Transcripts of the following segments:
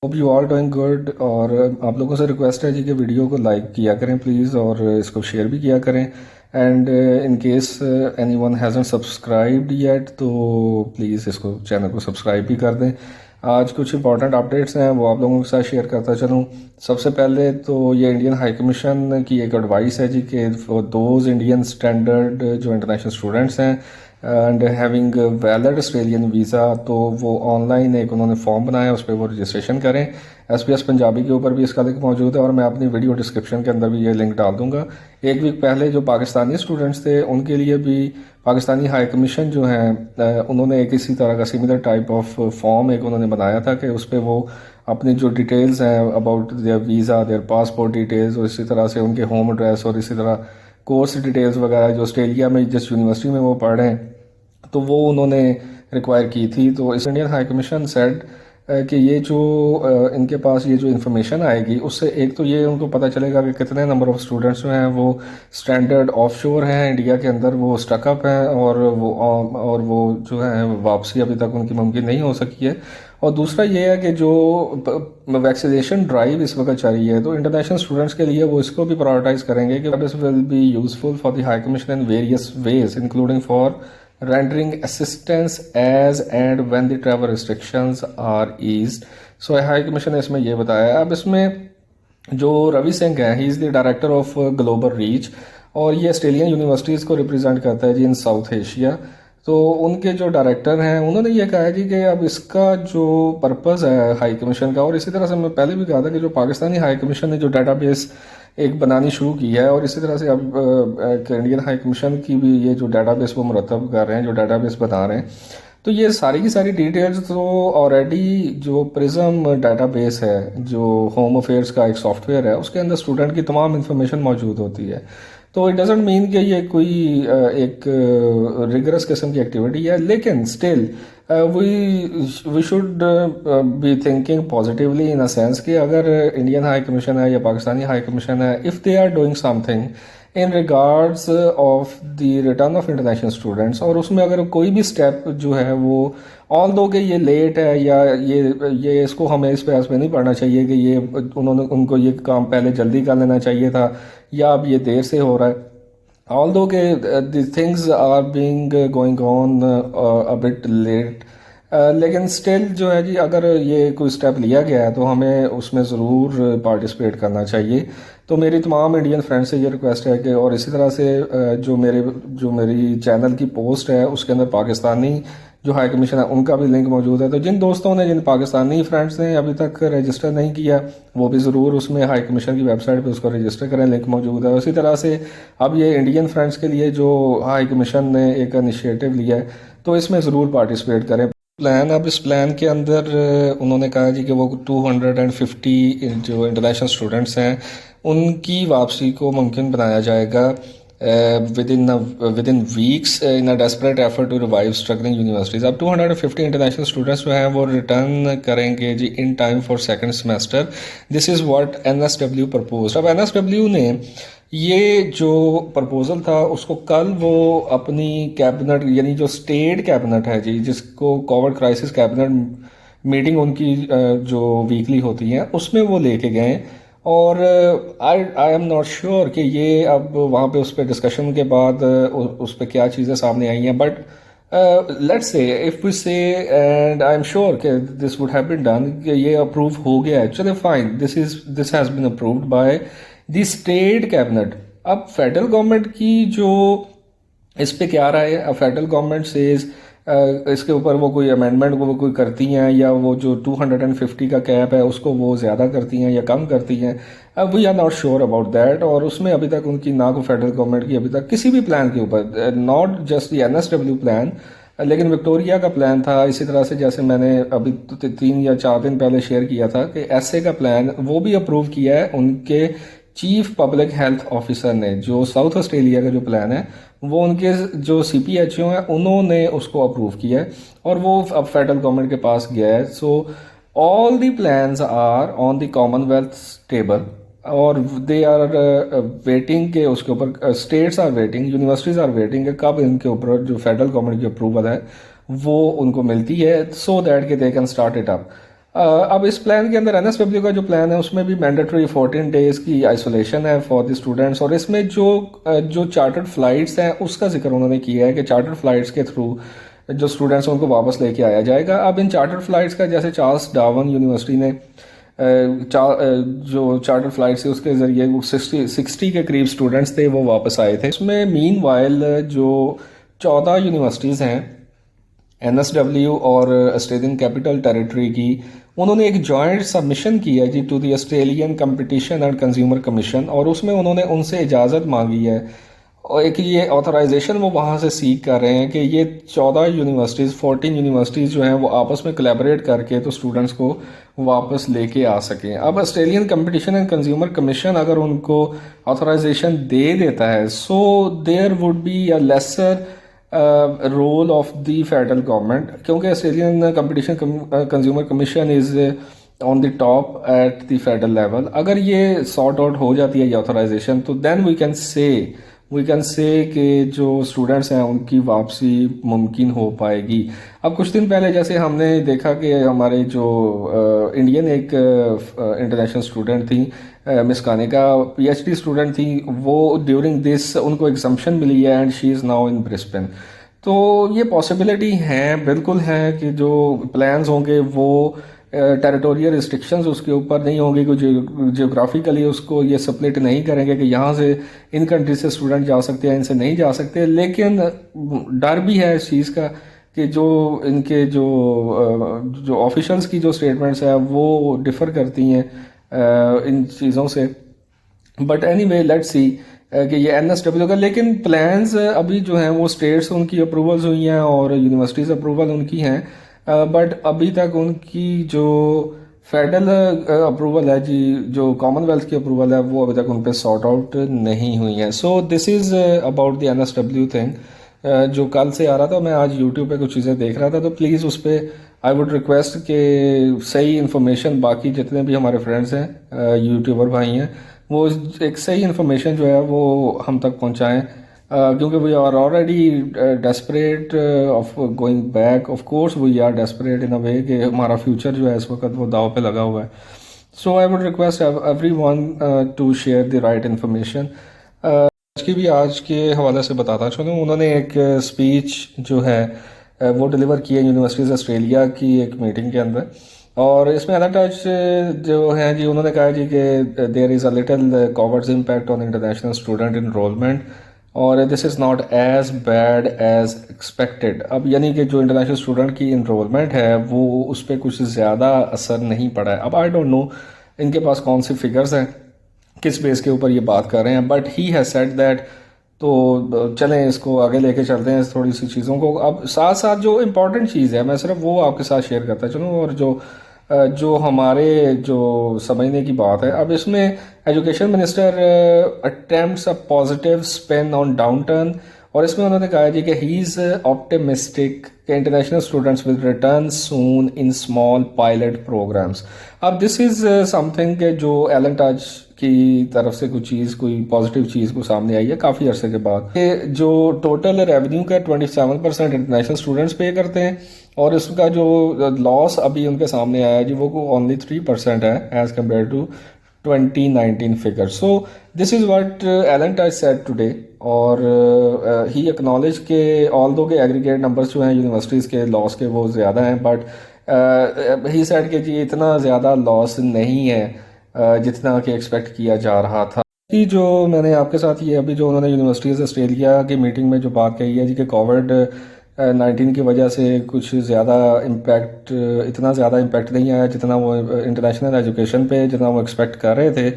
Hope you all doing good. और आप लोगों से रिक्वेस्ट है जी कि वीडियो को लाइक किया करें प्लीज़, और इसको शेयर भी किया करें। And in case anyone hasn't subscribed yet तो प्लीज़ इसको चैनल को सब्सक्राइब भी कर दें। आज कुछ इंपॉर्टेंट अपडेट्स हैं वो आप लोगों के साथ शेयर करता चलूँ। सबसे पहले तो ये इंडियन हाई कमीशन की एक एडवाइस है जी कि फॉर दोज इंडियन स्टैंडर्ड जो इंटरनेशनल स्टूडेंट्स हैं and having valid Australian visa, तो वो ऑनलाइन एक उन्होंने फॉर्म बनाया, उस पर वो रजिस्ट्रेशन करें। SBS पंजाबी के ऊपर भी इसका लिंक मौजूद है और मैं अपनी वीडियो डिस्क्रिप्शन के अंदर भी ये लिंक डाल दूंगा। एक वीक पहले जो पाकिस्तानी स्टूडेंट्स थे उनके लिए भी पाकिस्तानी हाई कमीशन जो है उन्होंने एक इसी तरह का सिमिलर टाइप ऑफ फॉर्म एक उन्होंने बनाया था कि उस पर वो अपनी जो डिटेल्स हैं about their visa, their passport details, और इसी तरह से उनके होम एड्रेस और इसी तरह कोर्स डिटेल्स वगैरह जो ऑस्ट्रेलिया में जिस यूनिवर्सिटी में वो पढ़ रहे हैं तो वो उन्होंने रिक्वायर की थी। तो इस इंडियन हाई कमीशन सेड कि ये जो इनके पास ये जो इन्फॉर्मेशन आएगी उससे एक तो ये उनको पता चलेगा कि कितने नंबर ऑफ़ स्टूडेंट्स जो हैं वो स्टैंडर्ड ऑफशोर हैं इंडिया के अंदर, वो स्टकअप हैं और वो जो है वापसी अभी तक उनकी मुमकिन नहीं हो सकी है। और दूसरा ये है कि जो वैक्सीनेशन ड्राइव इस वक्त चल रही है तो इंटरनेशनल स्टूडेंट्स के लिए वो इसको भी प्रायोरिटाइज करेंगे कि this will be useful for the high commission in various ways including for rendering assistance as and when the travel restrictions are eased। So high commission ने इसमें ये बताया है। अब इसमें जो रवि सिंह है he is the director of global reach और ये ऑस्ट्रेलियन यूनिवर्सिटीज़ को रिप्रेजेंट करता है जी इन साउथ एशिया। तो उनके जो डायरेक्टर हैं उन्होंने ये कहा है जी कि अब इसका जो पर्पज़ है हाई कमीशन का, और इसी तरह से मैं पहले भी कहा था कि जो पाकिस्तानी हाई कमीशन ने जो डाटाबेस एक बनानी शुरू की है और इसी तरह से अब इंडियन हाई कमीशन की भी ये जो डाटाबेस वो मुरतब कर रहे हैं, जो डाटाबेस बना रहे हैं, तो ये सारी की सारी डिटेल्स तो ऑलरेडी जो प्रिज्म डाटाबेस है जो होम अफेयर्स का एक सॉफ्टवेयर है उसके अंदर स्टूडेंट की तमाम इंफॉर्मेशन मौजूद होती है। तो इट डजेंट मीन कि ये कोई एक रिगरस किस्म की एक्टिविटी है, लेकिन still we should be thinking positively in a sense कि अगर इंडियन हाई कमीशन है या पाकिस्तानी हाई कमीशन है, if they are doing something in regards of the return of international students, और उसमें अगर कोई भी स्टेप जो है वो ऑल दो कि ये लेट है या ये इसको हमें इस पे नहीं पढ़ना चाहिए कि ये उनको ये काम पहले जल्दी कर लेना चाहिए था या अब ये देर से हो रहा है, ऑल दो के the things are being going on a bit late, लेकिन स्टिल जो है जी अगर ये कोई स्टेप लिया गया है तो हमें उसमें ज़रूर पार्टिसिपेट करना चाहिए। तो मेरी तमाम इंडियन फ्रेंड्स से ये रिक्वेस्ट है कि, और इसी तरह से जो मेरी चैनल की पोस्ट है उसके अंदर पाकिस्तानी जो हाई कमीशन है उनका भी लिंक मौजूद है। तो जिन पाकिस्तानी फ्रेंड्स ने अभी तक रजिस्टर नहीं किया वो भी ज़रूर उसमें हाई कमीशन की वेबसाइट पे उसको रजिस्टर करें, लिंक मौजूद है। उसी तरह से अब ये इंडियन फ्रेंड्स के लिए जो हाई कमीशन ने एक इनिशिएटिव लिया है तो इसमें ज़रूर पार्टिसिपेट करें। प्लान, अब इस प्लान के अंदर उन्होंने कहा जी कि वो 250 जो इंटरनेशनल स्टूडेंट्स हैं उनकी वापसी को मुमकिन बनाया जाएगा within weeks in a desperate effort to revive struggling universities. अब 250 इंटरनेशनल स्टूडेंट्स जो हैं वो रिटर्न करेंगे जी in time for second semester. This is what NSW propose. अब NSW ने ये जो प्रपोज़ल था उसको कल वो अपनी कैबिनेट यानी जो स्टेट कैबिनेट है जी जिसको कोविड क्राइसिस कैबिनेट मीटिंग उनकी जो वीकली होती है उसमें वो लेके गए, और आई एम नॉट श्योर कि ये अब वहाँ पे उस पर डिस्कशन के बाद उस पर क्या चीज़ें सामने आई हैं, but let's say if we say and I am sure कि this would have been done कि ये अप्रूव हो गया है, चले fine, this has been approved by the state cabinet. अब फेडरल गवर्नमेंट की जो इस पे क्या राय है, फेडरल गवर्नमेंट से इसके ऊपर वो कोई अमेंडमेंट वो कोई करती हैं या वो जो 250 का कैप है उसको वो ज़्यादा करती हैं या कम करती हैं, अब we are not sure about that. और उसमें अभी तक उनकी ना को फेडरल गवर्नमेंट की अभी तक किसी भी प्लान के ऊपर, not just the NSW plan, लेकिन विक्टोरिया का प्लान था, इसी तरह से जैसे मैंने अभी 3 या 4 दिन पहले शेयर किया था कि SA का प्लान वो भी अप्रूव किया है उनके चीफ पब्लिक हेल्थ ऑफिसर ने। जो साउथ ऑस्ट्रेलिया का जो प्लान है वो उनके जो CPHO हैं उन्होंने उसको अप्रूव किया है और वो अब फेडरल गवर्नमेंट के पास गया है। So all the plans are on the Commonwealth table और दे आर वेटिंग के उसके ऊपर, states are waiting, universities are waiting कि कब इनके ऊपर जो फेडरल गवर्नमेंट की अप्रूवल है वो उनको मिलती है, सो दैट कि they can start it up. अब इस प्लान के अंदर एनएसडब्ल्यू का जो प्लान है उसमें भी मैंडेटरी 14 डेज़ की आइसोलेशन है फॉर द स्टूडेंट्स, और इसमें जो चार्टर्ड फ़्लाइट्स हैं उसका जिक्र उन्होंने किया है कि चार्टर्ड फ़्लाइट्स के थ्रू जो स्टूडेंट्स हैं उनको वापस लेके आया जाएगा। अब इन चार्टर्ड फ़्लाइट्स का जैसे चार्ल्स डार्विन यूनिवर्सिटी ने जो चार्टर्ड फ़्लाइट्स है उसके ज़रिए वो 60 के करीब स्टूडेंट्स थे वो वापस आए थे। उसमें मीन वाइल जो 14 यूनिवर्सिटीज़ हैं एनएसडब्ल्यू और ऑस्ट्रेलियन कैपिटल टेरिटरी की, उन्होंने एक जॉइंट सबमिशन किया जी to the Australian Competition and Consumer Commission, और उसमें उन्होंने उनसे इजाज़त मांगी है और एक ये ऑथराइजेशन वो वहाँ से सीख कर रहे हैं कि ये 14 यूनिवर्सिटीज़ 14 यूनिवर्सिटीज़ जो हैं वो आपस में कोलैबोरेट करके तो स्टूडेंट्स को वापस लेके आ सकें। अब Australian Competition and Consumer Commission अगर उनको ऑथराइजेशन दे देता है, so there would be a lesser role of the federal government, क्योंकि Australian Competition Consumer Commission is on the top at the federal level. अगर ये सॉर्ट आउट हो जाती है ये ऑथराइजेशन, तो देन वी कैन से कि जो स्टूडेंट्स हैं उनकी वापसी मुमकिन हो पाएगी। अब कुछ दिन पहले जैसे हमने देखा कि हमारे जो इंडियन एक इंटरनेशनल स्टूडेंट थी मिस कानिका, पीएचडी स्टूडेंट थी, वो ड्यूरिंग दिस उनको एग्जम्पशन मिली है and she is now in Brisbane. तो ये पॉसिबिलिटी हैं, बिल्कुल है कि जो प्लान्स होंगे वो टेरिटोरियल रिस्ट्रिक्शंस उसके ऊपर नहीं होंगी, कोई जियोग्राफिकली उसको ये स्प्लिट नहीं करेंगे कि यहाँ से इन कंट्री से स्टूडेंट जा सकते हैं इनसे नहीं जा सकते। लेकिन डर भी है इस चीज़ का कि जो इनके जो ऑफिशल्स की जो स्टेटमेंट्स हैं वो डिफ़र करती हैं इन चीज़ों से। But any way let's see कि ये एनएसडब्ल्यू का, लेकिन प्लान्स अभी जो हैं वो स्टेट्स उनकी अप्रूवल्स हुई हैं और यूनिवर्सिटीज़ अप्रूवल उनकी हैं, बट अभी तक उनकी जो फेडरल अप्रूवल है जी, जो कॉमनवेल्थ की अप्रूवल है वो अभी तक उन पर सॉर्ट आउट नहीं हुई है। सो this is about the NSW thing. जो कल से आ रहा था, मैं आज यूट्यूब पे कुछ चीज़ें देख रहा था, तो प्लीज़ उस पर आई वुड रिक्वेस्ट कि सही इन्फॉर्मेशन बाकी जितने भी हमारे फ्रेंड्स हैं यूट्यूबर भाई हैं वो एक सही इन्फॉर्मेशन जो है वो हम तक पहुंचाएं, क्योंकि we are already desperate of going back. Of course we are desperate in a way कि हमारा फ्यूचर जो है इस वक्त वो दाव पे लगा हुआ है। So I would request everyone to share the right information. आज के हवाले से बताता चलूँ, उन्होंने एक स्पीच जो है वो डिलीवर की है यूनिवर्सिटीज़ ऑस्ट्रेलिया की एक मीटिंग के अंदर, और इसमें एलन टच जो हैं जी उन्होंने कहा जी कि there is a little Covid's impact on international student enrolment और this is not as bad as expected. अब यानी कि जो इंटरनेशनल स्टूडेंट की इनरोलमेंट है वो उस पर कुछ ज़्यादा असर नहीं पड़ा है। अब आई डोंट नो इनके पास कौन सी फिगर्स हैं, किस बेस के ऊपर ये बात कर रहे हैं, but he has said that. तो चलें इसको आगे लेके चलते हैं थोड़ी सी चीज़ों को। अब साथ साथ जो इम्पोर्टेंट चीज़ है मैं सिर्फ वो आपके साथ शेयर करता चलूँ, और जो हमारे जो समझने की बात है। अब इसमें education minister attempts a positive spin on downturn, और इसमें उन्होंने कहा जी कि ही इज़ ऑप्टिमिस्टिक कि international students will return soon in small pilot programs. अब दिस इज़ समथिंग के जो एलन टच की तरफ से कुछ चीज़, कोई पॉजिटिव चीज़ को सामने आई है काफ़ी अरसे के बाद, कि जो टोटल रेवेन्यू का 27% इंटरनेशनल स्टूडेंट्स पे करते हैं, और इसका जो लॉस अभी उनके सामने आया है जी वो ओनली 3% है as compare to 2019 figure. So this is what Alan Tudge said today, और ही एक्नॉलेज के ऑल दो के एग्रीगेट नंबर्स जो हैं यूनिवर्सिटीज़ के लॉस के वो ज़्यादा हैं, बट ही सेड कि जी इतना ज़्यादा लॉस नहीं है जितना कि एक्सपेक्ट किया जा रहा था। कि जो मैंने आपके साथ ये अभी जो उन्होंने यूनिवर्सिटीज़ ऑस्ट्रेलिया की मीटिंग में जो बात कही है जी कि कोविड-19 की वजह से कुछ ज़्यादा इम्पैक्ट, इतना ज़्यादा इम्पैक्ट नहीं आया जितना वो इंटरनेशनल एजुकेशन पे जितना वो एक्सपेक्ट कर रहे थे।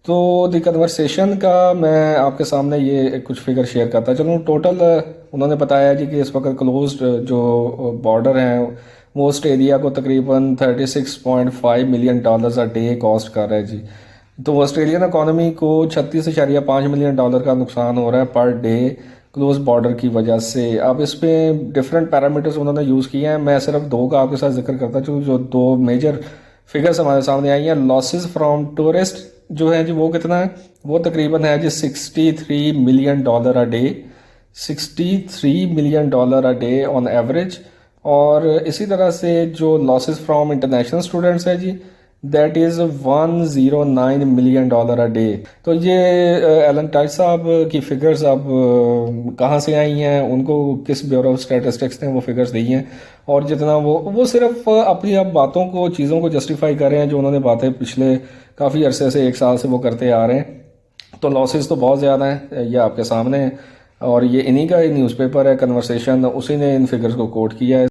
तो द कन्वर्सेशन का मैं आपके सामने ये कुछ फिगर शेयर करता चलूँ। टोटल उन्होंने बताया जी कि इस वक्त क्लोज्ड जो बॉर्डर हैं वो ऑस्ट्रेलिया को तकरीबन $36.5 मिलियन अ डे कॉस्ट कर रहा है जी। तो ऑस्ट्रेलियन इकॉनमी को $36.5 मिलियन का नुकसान हो रहा है पर डे क्लोज बॉर्डर की वजह से। अब इस पर डिफरेंट पैरामीटर्स उन्होंने यूज़ किए हैं, मैं सिर्फ दो का आपके साथ जिक्र करता चूँ। जो दो मेजर फिगर्स हमारे सामने आई हैं, लॉसेस फ्रॉम टूरिस्ट जो है जी वो कितना है, वो तकरीबन है जी $63 million a day, $63 million a day on average. और इसी तरह से जो लॉसेस फ्रॉम इंटरनेशनल स्टूडेंट्स है जी, that is $109 million a day. तो ये एलन टाइट साहब की फिगर्स अब कहाँ से आई हैं, उनको किस ब्यूरो ऑफ स्टैटिस्टिक्स ने वो फिगर्स दी हैं, और जितना वो सिर्फ अपनी अब बातों को, चीज़ों को जस्टिफाई कर रहे हैं जो उन्होंने बातें पिछले काफ़ी अरसे से, 1 साल से वो करते आ रहे हैं। तो लॉसेस तो बहुत ज़्यादा हैं, ये आपके सामने है, और ये इन्हीं का ही न्यूज़पेपर है कन्वर्सेशन, उसी ने इन फिगर्स को कोट किया है।